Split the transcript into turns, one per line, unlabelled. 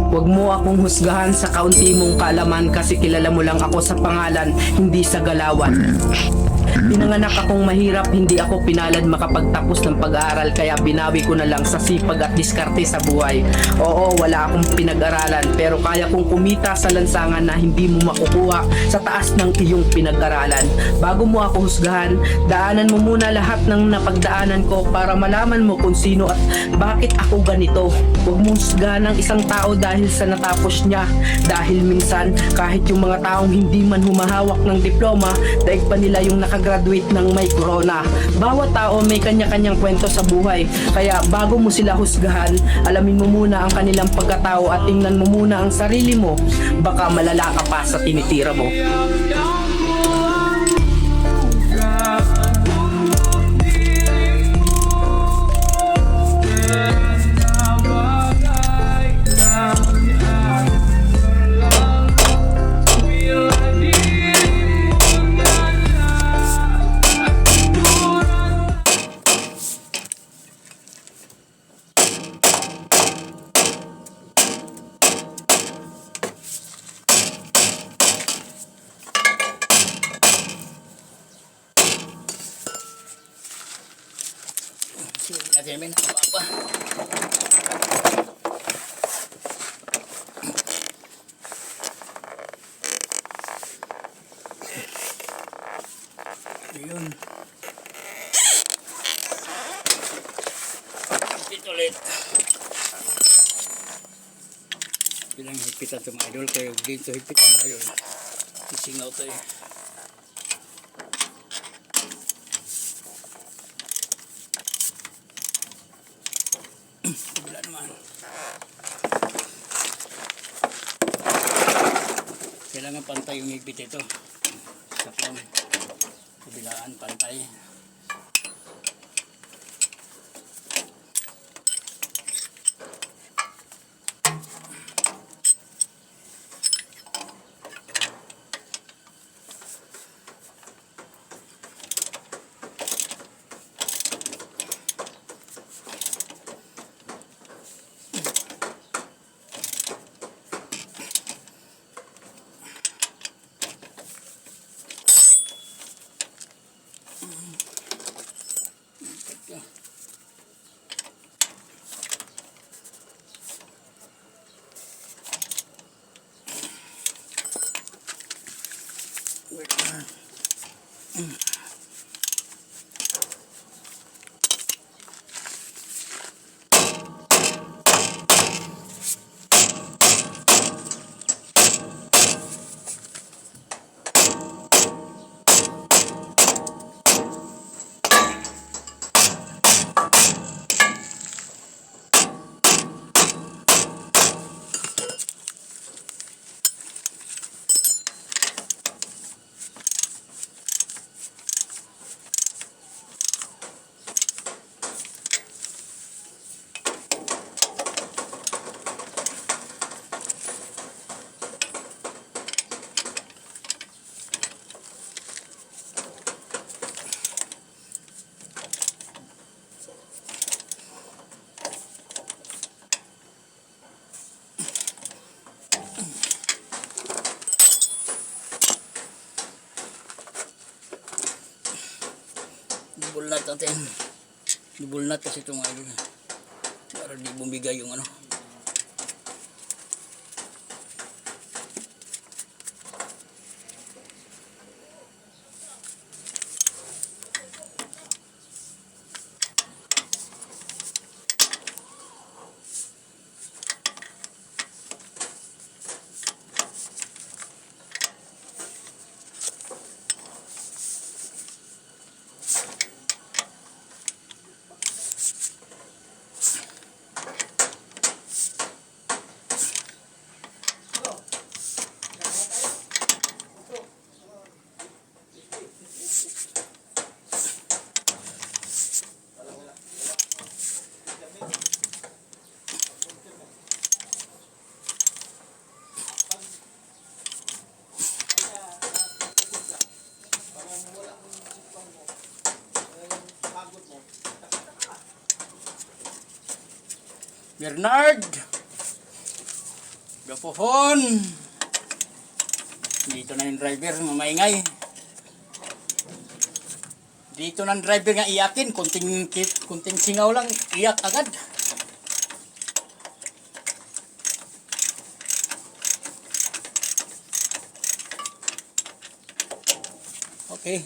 Huwag mo akong husgahan sa kaunti mong kaalaman kasi kilala mo lang ako sa pangalan, hindi sa galawan. Pinanganak akong mahirap, hindi ako pinalad makapagtapos ng pag-aaral kaya binawi ko na lang sa sipag at diskarte sa buhay. Oo, wala akong pinag-aralan pero kaya kong kumita sa lansangan na hindi mo makukuha sa taas ng iyong pinag-aralan. Bago mo ako husgahan, daanan mo muna lahat ng napagdaanan ko para malaman mo kung sino at bakit ako ganito. Huwag mong husgahan ng isang tao dahil sa natapos niya. Dahil minsan, kahit yung mga taong hindi man humahawak ng diploma, daig pa nila yung nakagraduate ng may corona. Bawat tao may kanya-kanyang kwento sa buhay. Kaya bago mo sila husgahan, alamin mo muna ang kanilang pagkatao at tingnan mo muna ang sarili mo. Baka malala ka pa sa tinitira mo.
Kasi namin apa-apa. Ayun. Hipit ulit. Bilang hipitan sa mga idol kayo dito hipitan ayun. Sisingaw to eh. Kabila naman. Kailangan pantay yung higpit ito. Sa kabilaan pantay. Double nut natin. Double nut kasi itong idol. Para di bumigay yung ano. Bernard! Gapohon. Dito na yung driver, mamaingay. Dito na ang driver nga iyakin, kunting singaw lang, iyak agad. Okay.